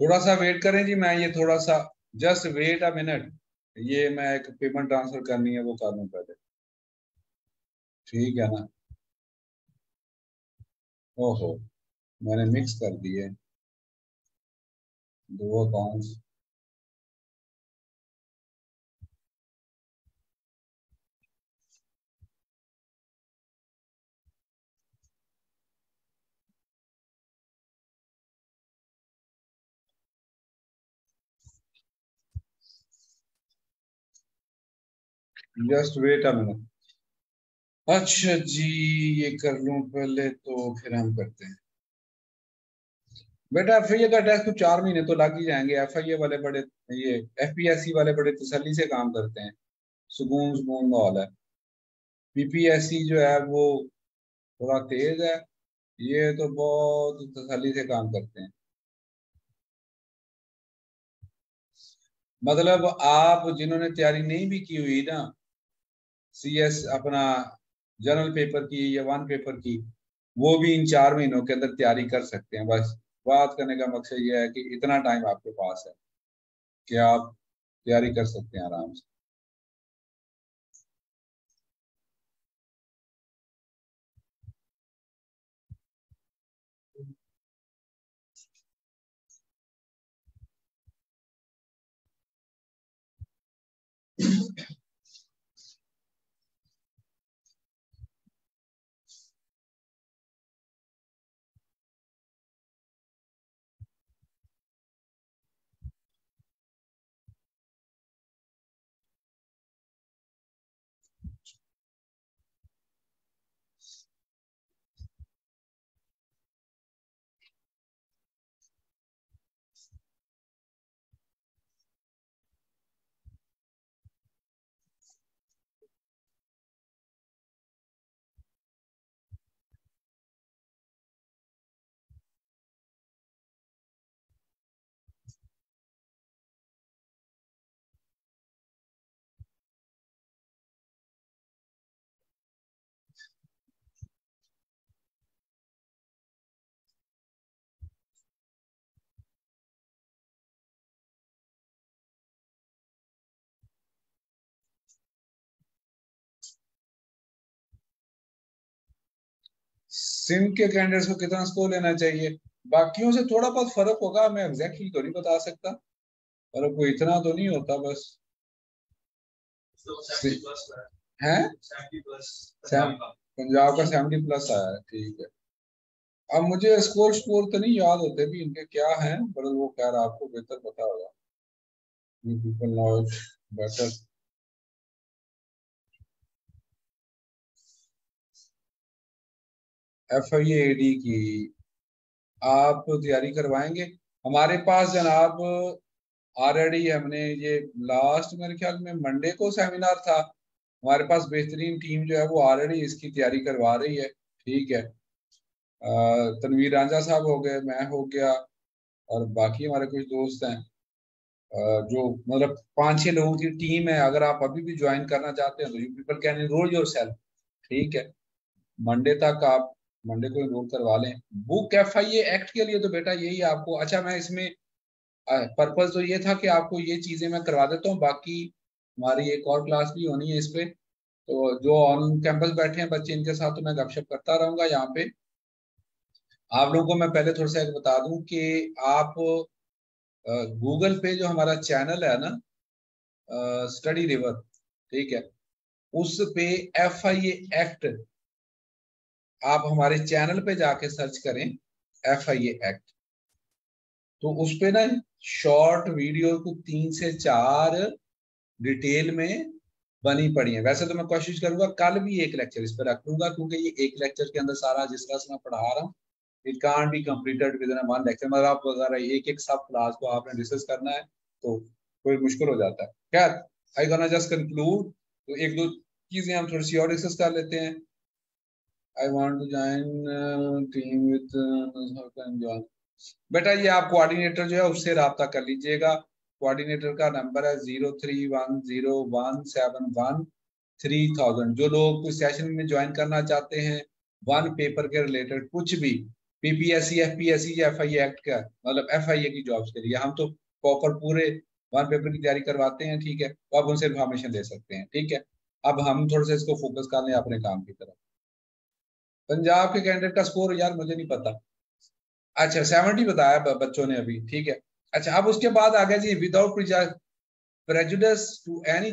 Speaker 1: थोड़ा सा वेट करें जी, मैं ये थोड़ा सा, जस्ट वेट अ मिनट, ये मैं एक पेमेंट ट्रांसफर करनी है, वो कर लूँ पहले। ठीक है ना? ओहो, मैंने मिक्स कर दिए दो accounts. Just wait a minute. अच्छा जी, ये कर लूं पहले तो फिर हम करते हैं। बेटा एफआईए का टेस्ट तो 4 महीने तो लग ही जाएंगे। एफआईए वाले बड़े, ये एफपीएससी वाले बड़े तसल्ली से काम करते हैं, सुकून सुकून माहौल है। पीपीएससी जो है वो थोड़ा तेज है, ये तो बहुत तसल्ली से काम करते हैं। मतलब आप जिन्होंने तैयारी नहीं भी की हुई ना, सीएस अपना जनरल पेपर की या वन पेपर की, वो भी इन 4 महीनों के अंदर तैयारी कर सकते हैं। बस बात करने का मकसद ये है कि इतना टाइम आपके पास है कि आप तैयारी कर सकते हैं आराम से। सिंध के कैंडिडेट्स को कितना स्कोर लेना चाहिए? बाकियों से थोड़ा बहुत फर्क होगा, मैं एग्जैक्टली तो नहीं बता सकता, पर कोई इतना तो नहीं होता बस। है पंजाब का 70+ आया है, ठीक है। अब मुझे स्कोर स्कोर तो नहीं याद होते भी इनके क्या हैं, पर वो खैर आपको बेहतर पता होगा। People knowledge better. FIAD की आप तैयारी करवाएंगे? हमारे पास जनाब ऑलरेडी हमने ये लास्ट मेरे ख्याल में मंडे को सेमिनार था, हमारे पास बेहतरीन टीम जो है वो ऑलरेडी इसकी तैयारी करवा रही है। ठीक है, तनवीर रांझा साहब हो गए, मैं हो गया, और बाकी हमारे कुछ दोस्त हैं, जो मतलब 5-6 लोगों की टीम है। अगर आप अभी भी ज्वाइन करना चाहते हैं तो you people can enrol yourself. ठीक है, मंडे तक आप मंडे को एनरोल करवा लें। बुक FIA एक्ट के लिए तो बेटा यही आपको, अच्छा मैं इसमें पर्पस तो ये था कि आपको ये चीजें मैं करवा देता हूँ, बाकी हमारी एक और क्लास भी होनी है इस पे, तो जो ऑन कैंपस बैठे हैं बच्चे इनके साथ तो मैं गपशप करता रहूंगा यहाँ पे। आप लोगों को मैं पहले थोड़ा सा एक बता दूं कि आप गूगल पे जो हमारा चैनल है ना, स्टडी रिवर, ठीक है, उस पे FIA एक्ट आप हमारे चैनल पे जाके सर्च करें, FIA एक्ट, तो उस पे ना शॉर्ट वीडियो को 3 से 4 डिटेल में बनी पड़ी है। वैसे तो मैं कोशिश करूंगा कल भी एक लेक्चर इस पर रख लूंगा, क्योंकि ये एक लेक्चर के अंदर सारा जिस तरह से मैं पढ़ा रहा हूँ, it can't be completed with in one lecture. मतलब आप अगर एक एक सब क्लास को आपने डिस्कस करना है तो कोई मुश्किल हो जाता है। खैर, आई गोना जस्ट कंक्लूड, तो एक दो चीजें हम थोड़ी सी और डिस्कस कर लेते हैं। I want to join team with, बेटा ये आप कोऑर्डिनेटर जो है उससे राब्ता कर लीजिएगा। कोऑर्डिनेटर का नंबर है 03101713,000। जो लोग कोई सेशन में ज्वाइन करना चाहते हैं वन पेपर के रिलेटेड, कुछ भी PPSC FPSC या FIA एक्ट का, मतलब FIA की जॉब्स के लिए हम तो प्रॉपर पूरे वन पेपर की तैयारी करवाते हैं। ठीक है, तो आप उनसे इन्फॉर्मेशन ले सकते हैं। ठीक है, अब हम थोड़ा सा इसको फोकस कर लें अपने काम की तरफ। पंजाब के कैंडिडेट का स्कोर यार मुझे नहीं पता। अच्छा 70 बताया बच्चों ने अभी, ठीक है। अच्छा अब उसके बाद आ गया जी, without prejudice to any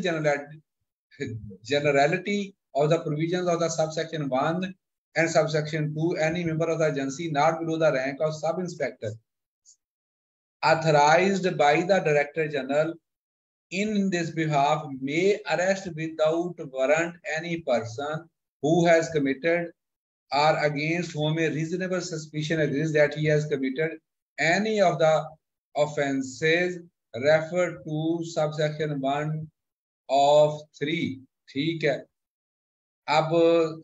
Speaker 1: generality of the provisions of the subsection 1 and subsection 2, any member of the agency not below the rank of sub inspector authorized by the director general in this behalf may arrest without warrant any person who has committed or against whom a reasonable suspicion exists that he has committed any of the offences referred to subsection 1 of 3। ठीक है, अब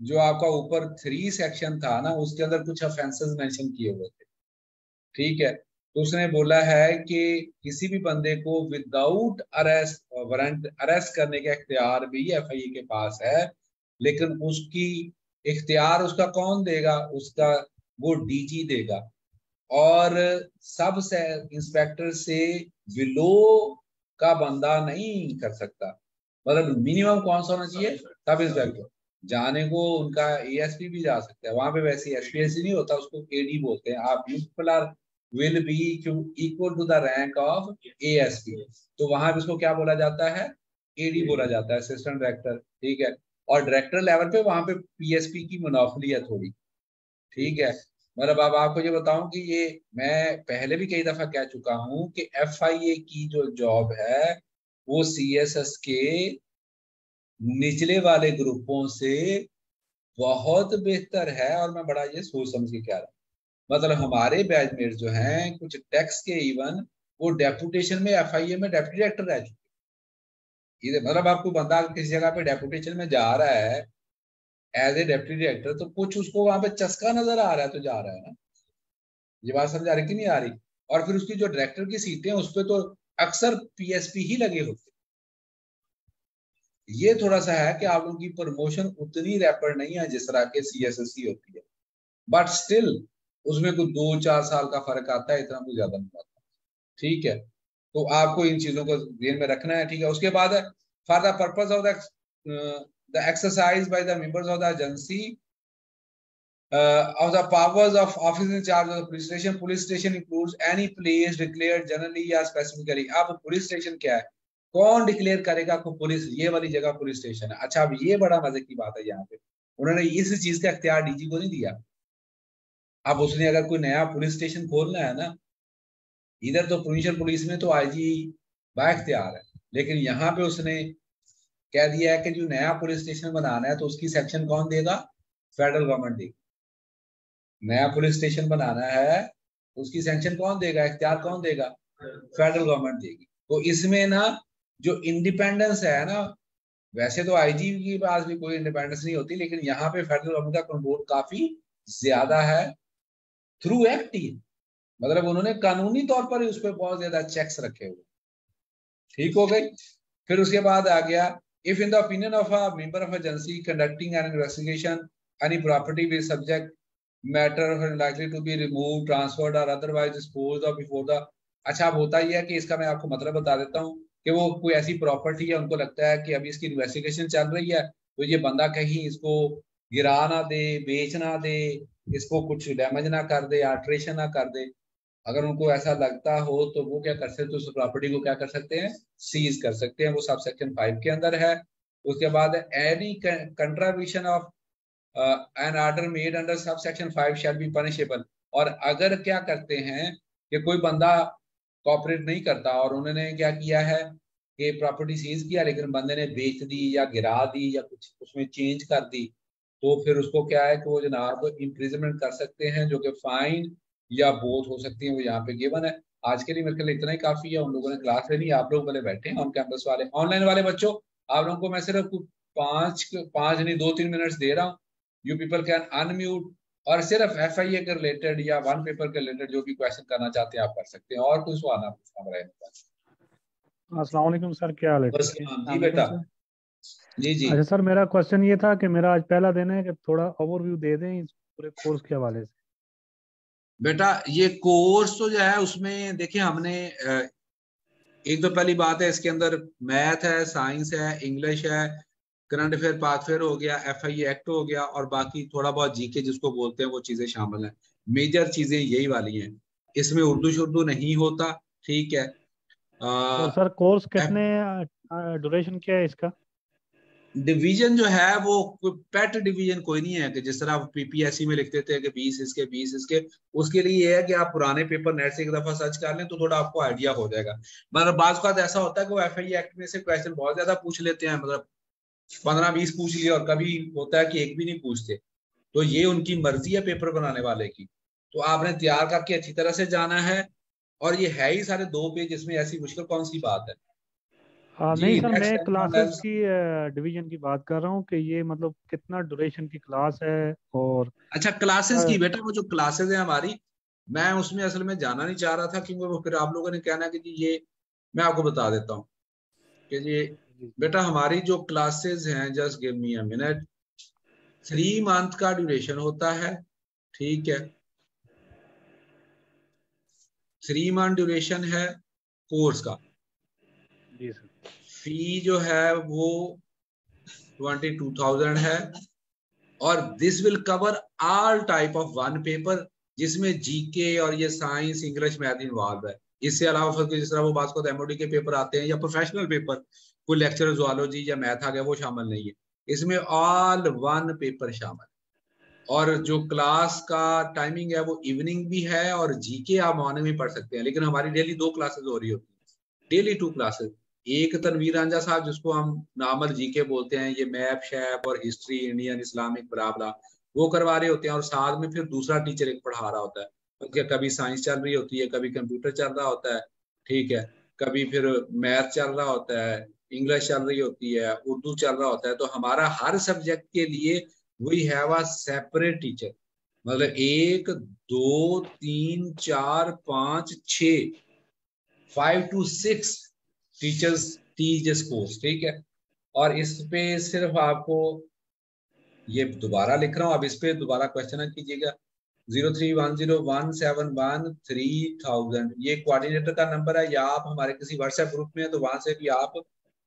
Speaker 1: जो आपका ऊपर 3 section था ना, उसके अंदर कुछ ऑफेंसेस मेंशन किए हुए थे। ठीक है, तो उसने बोला है कि किसी भी बंदे को विदाउट अरेस्ट वारंट अरेस्ट करने का इख्तियार भी FIA के पास है, लेकिन उसकी इख्तियार उसका कौन देगा, उसका वो DG देगा, और सब से इंस्पेक्टर से बिलो का बंदा नहीं कर सकता। मतलब मिनिमम कौन सा होना चाहिए, सब इंस्पेक्टर। जाने को उनका ASP भी जा सकता है वहां पे, वैसे SPSC नहीं होता, उसको AD बोलते हैं। आप people are will be equal to the rank of ASP, तो वहां पे उसको क्या बोला जाता है, AD बोला जाता है, असिस्टेंट डायरेक्टर। ठीक है, और डायरेक्टर लेवल पे वहां पे PSP की मोनोपोली है थोड़ी। ठीक है, मतलब अब आपको ये बताऊं कि ये मैं पहले भी कई दफा कह चुका हूं कि FIA की जो जॉब है वो CSS के निचले वाले ग्रुपों से बहुत बेहतर है, और मैं बड़ा ये सोच समझ के कह रहा हूँ। मतलब हमारे बैचमेट जो हैं कुछ टैक्स के इवन, वो डेपुटेशन में FIA में डेप्यूटी डायरेक्टर रह चुके। ये मतलब आपको बंदा किसी जगह पे डेपुटेशन में जा रहा है एज ए डेप्यूटी डायरेक्टर, तो कुछ उसको वहां पे चस्का नजर आ रहा है तो जा रहा है ना। ये बात समझ आ रही कि नहीं आ रही। और फिर उसकी जो डायरेक्टर की सीटें उस पर तो अक्सर PSP ही लगे होते। ये थोड़ा सा है कि आप लोगों की प्रमोशन उतनी रैपिड नहीं है जिस तरह के CSSC होती है, बट स्टिल उसमें कुछ 2-4 साल का फर्क आता है, इतना कुछ ज्यादा नहीं आता। ठीक है, तो आपको इन चीजों को ध्यान में रखना है। ठीक है, उसके बाद for the purpose of the exercise by the members of the agency of the powers of office in charge of the police station includes any place declared generally या specifically। अब पुलिस स्टेशन क्या है, कौन declare करेगा को police, ये वाली जगह पुलिस स्टेशन है। अच्छा अब ये बड़ा मजे की बात है, यहाँ पे उन्होंने इस चीज का इख्तियार DG को नहीं दिया। अब उसने अगर कोई नया पुलिस स्टेशन खोलना है ना, इधर तो प्रोविंशियल पुलिस में तो IG बाइख्तियार है, लेकिन यहाँ पे उसने कह दिया है कि जो नया पुलिस स्टेशन बनाना है तो उसकी सेक्शन कौन देगा, फेडरल गवर्नमेंट देगी। नया पुलिस स्टेशन बनाना है उसकी सैंक्शन कौन देगा, इख्तियार कौन देगा, फेडरल गवर्नमेंट देगी। तो इसमें ना जो इंडिपेंडेंस है ना, वैसे तो IG के पास भी कोई इंडिपेंडेंस नहीं होती, लेकिन यहाँ पे फेडरल गवर्नमेंट का कंट्रोल काफी ज्यादा है थ्रू एक्ट ही, मतलब उन्होंने कानूनी तौर पर उस पर बहुत ज्यादा चेक्स रखे हुए। ठीक हो गई। फिर उसके बाद आ गया, if in the opinion of a member of agency conducting an investigation any property with subject matter likely to be remove transferred और otherwise disposed of before the. अच्छा, अब होता ही है कि इसका मैं आपको मतलब बता देता हूँ कि वो कोई ऐसी प्रॉपर्टी है, उनको लगता है कि अभी इसकी इन्वेस्टिगेशन चल रही है, तो ये बंदा कहीं इसको गिरा ना दे, बेच ना दे, इसको कुछ डैमेज ना कर दे, अल्टरेशन ना कर दे। अगर उनको ऐसा लगता हो तो वो क्या कर सकते हैं, उस प्रॉपर्टी को क्या कर सकते हैं, सीज कर सकते हैं। वो सब सेक्शन 5 के अंदर है। उसके बाद any contravention of an order made under sub section 5 shall be punishable. और अगर क्या करते हैं कि कोई बंदा कॉपरेट नहीं करता और उन्होंने क्या किया है कि प्रॉपर्टी सीज किया लेकिन बंदे ने बेच दी या गिरा दी या कुछ उसमें चेंज कर दी, तो फिर उसको क्या है कि वो जनाब इम्प्रिजनमेंट कर सकते हैं, जो कि फाइन या बोथ हो सकती है। वो यहाँ पे गिवन है। आज के लिए मेरे ख्याल इतना ही काफी है। उन लोगों ने क्लास लेनी, आप लोग पहले बैठे हैं ऑन कैंपस वाले, ऑनलाइन वाले बच्चों, आप लोगों को मैं सिर्फ पांच पांच नहीं 2-3 मिनट्स दे रहा हूँ। यू पीपल कैन अनम्यूट और सिर्फ एफआईए के रिलेटेड या वन पेपर के रिलेटेड जो भी क्वेश्चन करना चाहते हैं आप कर सकते हैं। और कोई सवाल आप पूछना मेरा पास?
Speaker 3: अस्सलाम वालेकुम सर, क्या हाल है?
Speaker 1: बस
Speaker 3: ठीक है,
Speaker 1: हाँ जी
Speaker 3: अस्सलाम वालेकुम
Speaker 1: बेटा।
Speaker 3: सर।
Speaker 1: जी जी
Speaker 3: अच्छा सर, मेरा क्वेश्चन ये था कि मेरा आज पहला दिन है, कि थोड़ा ओवरव्यू दे दें इस पूरे कोर्स के हवाले से।
Speaker 1: बेटा, ये कोर्स तो जो है उसमें देखिए हमने एक तो पहली बात है इसके अंदर मैथ है, साइंस है, इंग्लिश है, करंट अफेयर पाथ फेयर हो गया, एफआई एक्ट हो गया, और बाकी थोड़ा बहुत जीके जिसको बोलते हैं वो चीजें शामिल हैं। मेजर चीजें यही वाली हैं। इसमें उर्दू शुर्दू नहीं होता। ठीक है।
Speaker 3: तो सर कोर्स कितने ड्यूरेशन क्या है इसका?
Speaker 1: डिवीजन जो है वो पेट डिवीजन कोई नहीं है कि जिस तरह आप पीपीएससी में लिखते थे कि 20 इसके 20 इसके। उसके लिए ये है कि आप पुराने पेपर नेट से एक दफा सर्च कर लें तो थोड़ा आपको आइडिया हो जाएगा। मतलब बाज का ऐसा होता है कि वो एफआई एक्ट में से क्वेश्चन बहुत ज्यादा पूछ लेते हैं, मतलब 15-20 पूछ लिए, और कभी होता है कि एक भी नहीं पूछते। तो ये उनकी मर्जी है पेपर बनाने वाले की। तो आपने तैयार करके अच्छी तरह से जाना है। और ये है ही सारे 2 पेज, इसमें ऐसी मुश्किल कौन सी बात है। जी
Speaker 3: नहीं सर,
Speaker 1: नेक्स्ट
Speaker 3: मैं क्लासेस
Speaker 1: टाइम।
Speaker 3: की डिवीजन की बात कर रहा हूँ कि ये मतलब कितना ड्यूरेशन की क्लास है। और
Speaker 1: अच्छा, क्लासेस
Speaker 3: अ,
Speaker 1: की बेटा, वो जो क्लासेस है हमारी, मैं उसमें असल में जाना नहीं चाह रहा था क्योंकि वो फिर आप लोगों ने कहना कि जी ये, मैं आपको बता देता हूँ कि ये बेटा हमारी जो क्लासेस हैं, just give me a minute, 3 month का ड्यूरेशन होता है। ठीक है, 3 मंथ ड्यूरेशन है कोर्स का।
Speaker 3: जी सर।
Speaker 1: फी जो है वो 22,000 है। और this will cover all type of one paper, जिसमें जीके और ये साइंस इंग्लिश मैथ इन्वॉल्व है। इससे अलावा फिर जिस तरह वो बात को एमओडी के पेपर आते हैं या प्रोफेशनल पेपर, कोई लेक्चर जुआलॉजी या मैथ आ गया, वो शामिल नहीं है इसमें। ऑल वन पेपर शामिल। और जो क्लास का टाइमिंग है वो इवनिंग भी है, और जीके आप मॉर्निंग में पढ़ सकते हैं। लेकिन हमारी डेली 2 क्लासेस हो रही होती है, डेली 2 क्लासेस। एक तनवीर रांझा साहब जिसको हम नॉर्मल जीके बोलते हैं, ये मैप शैप और हिस्ट्री इंडियन इस्लामिक बराबरा वो करवा रहे होते हैं, और साथ में फिर दूसरा टीचर एक पढ़ा रहा होता है। क्योंकि कभी साइंस चल रही होती है, कभी कंप्यूटर चल रहा होता है। ठीक है, कभी फिर मैथ चल रहा होता है, इंग्लिश चल रही होती है, उर्दू चल रहा होता है। तो हमारा हर सब्जेक्ट के लिए we have a separate teacher. मतलब 1 2 3 4 5 6 5 to 6 teachers teach this course. ठीक है। और इस पे सिर्फ आपको, ये दोबारा लिख रहा हूँ, अब इस पे दोबारा क्वेश्चन कीजिएगा। 03101713,000 ये कोऑर्डिनेटर का नंबर है, या आप हमारे किसी व्हाट्सएप ग्रुप में है तो वहां से भी आप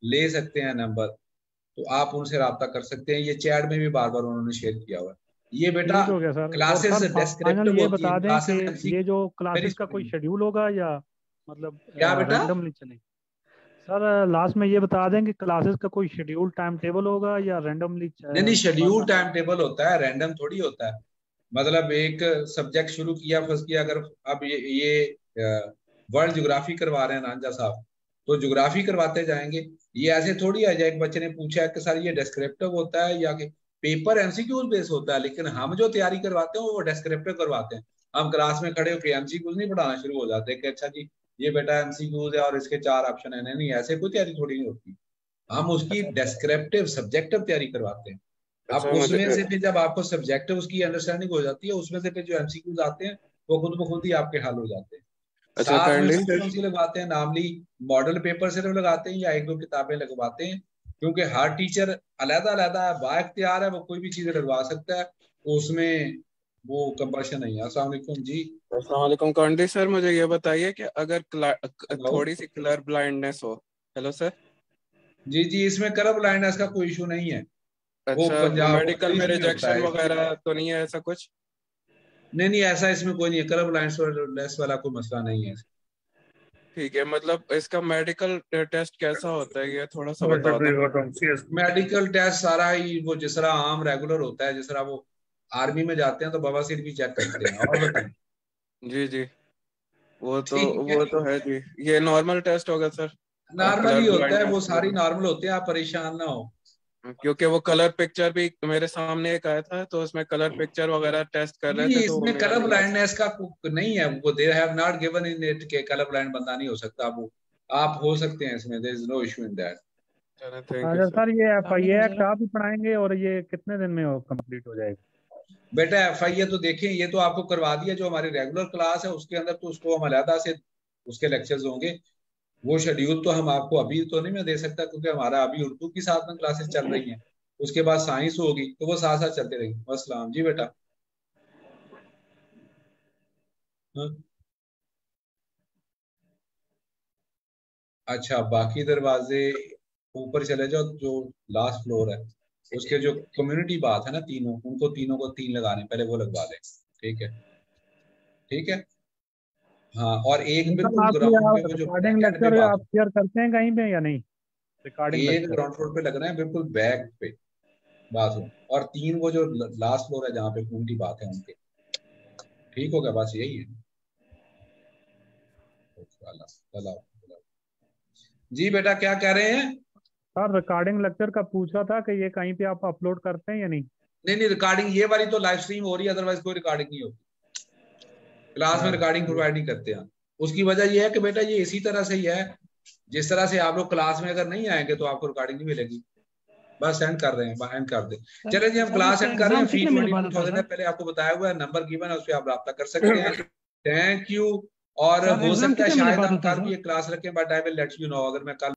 Speaker 1: ले सकते हैं नंबर। तो आप उनसे रब्ता कर सकते हैं। ये चैट में भी बार बार उन्होंने शेयर किया हुआ है। ये बेटा
Speaker 3: ठीक हो गया सर। और
Speaker 1: क्लासेस
Speaker 3: सर फाइनल
Speaker 1: डेस्क्रिप्टिव
Speaker 3: ये
Speaker 1: होती है,
Speaker 3: बता दें कि
Speaker 1: क्लासेस एमसी।
Speaker 3: ये जो
Speaker 1: वेरी
Speaker 3: क्लासेस का कोई
Speaker 1: सॉरी।
Speaker 3: शेड्यूल होगा या मतलब
Speaker 1: क्या बेटा?
Speaker 3: रैंडमली चलेगी? सर लास्ट में ये बता दें कि क्लासेस का कोई शेड्यूल टाइम टेबल होगा या रैंडमली
Speaker 1: नहीं नहीं, शेड्यूल
Speaker 3: बस?
Speaker 1: टाइम टेबल होता है, रैंडम थोड़ी होता है। मतलब एक सब्जेक्ट शुरू किया फर्स्ट किया, अगर अब ये वर्ल्ड ज्योग्राफी करवा रहे हैं रांझा साहब, तो ज्योग्राफी करवाते जाएंगे। ये ऐसे थोड़ी है, एक बच्चे ने पूछा है कि सर ये डिस्क्रिप्टिव होता है या कि पेपर एमसीक्यूज बेस होता है। लेकिन हम जो तैयारी करवाते हैं वो डिस्क्रिप्टिव करवाते हैं। हम क्लास में खड़े होकर एमसीक्यूज नहीं पढ़ाना शुरू हो जाते कि अच्छा जी ये बेटा एमसीक्यूज है और इसके 4 ऑप्शन है। नहीं नहीं, ऐसे कोई तैयारी थोड़ी नहीं होती। हम उसकी
Speaker 3: अच्छा
Speaker 1: डिस्क्रिप्टिव सब्जेक्टिव तैयारी करवाते हैं। अब
Speaker 4: अच्छा
Speaker 1: उसमें
Speaker 4: मुझे
Speaker 1: से फिर जब आपको सब्जेक्टिव उसकी अंडरस्टैंडिंग हो जाती है, उसमें से फिर जो एमसीक्यूज आते हैं वो खुद ब खुद ही आपके हल हो जाते हैं।
Speaker 4: अच्छा
Speaker 1: साथ में
Speaker 4: काइंडली
Speaker 1: कौन
Speaker 4: सर।
Speaker 1: कौन सी लगवाते हैं, नामली मॉडल पेपर सिर्फ लगाते हैं या एक दो किताबें लगवाते हैं, क्योंकि हर टीचर अलग अलग है, बाइख्तियार है, वो कोई भी चीज लगवा सकता है, तो उसमें वो कंपल्शन नहीं है। अस्सलाम वालेकुम जी।
Speaker 4: अस्सलाम वालेकुम काइंडली सर, मुझे ये बताइए कि अगर
Speaker 1: हेलो।
Speaker 4: थोड़ी सी कलर ब्लाइंडनेस हो। Hello sir.
Speaker 1: जी जी, इसमें कलर ब्लाइंडनेस का कोई इशू नहीं है, वो
Speaker 4: अच्छा
Speaker 1: पंजाब वो
Speaker 4: मेडिकल में
Speaker 1: इंग्लिश में होता
Speaker 4: रिजेक्शन
Speaker 1: है।
Speaker 4: वगैरह तो नहीं है ऐसा कुछ?
Speaker 1: नहीं नहीं, ऐसा इसमें कोई नहीं है, कलर ब्लाइंडनेस वाला कोई मसला नहीं है।
Speaker 4: ठीक है, मतलब इसका मेडिकल टेस्ट कैसा होता है ये थोड़ा सा
Speaker 3: और
Speaker 4: बता
Speaker 3: जब
Speaker 4: दो।
Speaker 3: ये बताऊं CS
Speaker 1: मेडिकल टेस्ट सारा ही वो जिस तरह आम रेगुलर होता है, जिस तरह वो आर्मी में जाते हैं तो बवासीर भी चेक करते हैं। और बताइए।
Speaker 4: जी जी, वो तो
Speaker 1: ठीक है,
Speaker 4: वो तो है जी। ये नॉर्मल टेस्ट होगा सर?
Speaker 1: नॉर्मल
Speaker 4: कलर
Speaker 1: ही होता है वो,
Speaker 4: ब्लाइंडनेस
Speaker 1: सारी
Speaker 4: वगैरह?
Speaker 1: नॉर्मल होते हैं, आप परेशान ना हो।
Speaker 4: क्योंकि वो कलर पिक्चर भी मेरे सामने एक आया था, तो उसमें कलर पिक्चर वगैरह टेस्ट कर रहे
Speaker 1: नहीं,
Speaker 4: थे, तो वो
Speaker 1: इसमें
Speaker 4: मेरा
Speaker 1: कलर
Speaker 4: नहीं आ
Speaker 1: ब्लाइंडनेस का नहीं है, वो they have not given in it के कलर ब्लाइंड बंदा नहीं हो सकता वो, आप हो सकते हैं इसमें, there is no issue in that.
Speaker 4: सकता। थैंक यू
Speaker 3: अच्छा
Speaker 4: सर।
Speaker 3: सर, ये FIA एक्ट आप ही पढ़ाएंगे और ये कितने दिन में कंप्लीट हो जाएगा?
Speaker 1: बेटा एफआईए तो देखें, ये तो आपको करवा दिया, जो हमारी रेगुलर क्लास है उसके अंदर तो उसको हम अलहदा से उसके लेक्चर्स होंगे। वो शेड्यूल तो हम आपको अभी तो नहीं मैं दे सकता, क्योंकि हमारा अभी उर्दू की साथ में क्लासेस चल रही हैं, उसके बाद साइंस होगी, तो वो साथ साथ चलते रहेंगे। अस्सलाम जी बेटा। हाँ? अच्छा, बाकी दरवाजे ऊपर चले जाओ, जो लास्ट फ्लोर है उसके जो कम्युनिटी बात है ना, तीनों उनको तीनों को तीन लगाने, पहले वो लगवा दें। ठीक है, ठीक है। हाँ, और एक
Speaker 3: अंकल
Speaker 1: बिल्कुल
Speaker 3: आप ये
Speaker 1: ग्राउंड पे वो जो
Speaker 3: रिकॉर्डिंग
Speaker 1: बैक एंड पे
Speaker 3: लेक्चर
Speaker 1: बात,
Speaker 3: आप शेयर करते हैं कहीं पे या नहीं? रिकॉर्डिंग
Speaker 1: एक
Speaker 3: लेक्चर।
Speaker 1: ग्राउंड फ्लोर पे लगना है बिल्कुल बैक पे बाथरूम, और तीन वो जो लास्ट फ्लोर है जहाँ पे कम्युनिटी बात है उनके। ठीक हो गया, बस यही है। जी बेटा, क्या कह रहे हैं?
Speaker 3: सर रिकॉर्डिंग लेक्चर का पूछा था कि ये कहीं पे आप अपलोड करते हैं या नहीं?
Speaker 1: नहीं नहीं, रिकॉर्डिंग ये वाली तो लाइव स्ट्रीम हो रही है, अदरवाइज कोई रिकॉर्डिंग नहीं होती, क्लास में
Speaker 3: सर
Speaker 1: रिकॉर्डिंग प्रोवाइड नहीं करते हैं। उसकी वजह यह है कि बेटा ये इसी तरह से ही है, जिस तरह से आप लोग क्लास में अगर नहीं आएंगे तो आपको रिकॉर्डिंग नहीं मिलेगी। बस एंड कर रहे हैं, एंड कर दे। चले जी, हम क्लास एंड कर रहे हैं। फी 22,000 है, पहले आपको बताया हुआ है, नंबर गिवन है, उस पर आप रब्ता कर सकते हैं। Thank you. और हो सकता है शायद हम कल भी एक क्लास रखें, but I will let you know, अगर मैं कल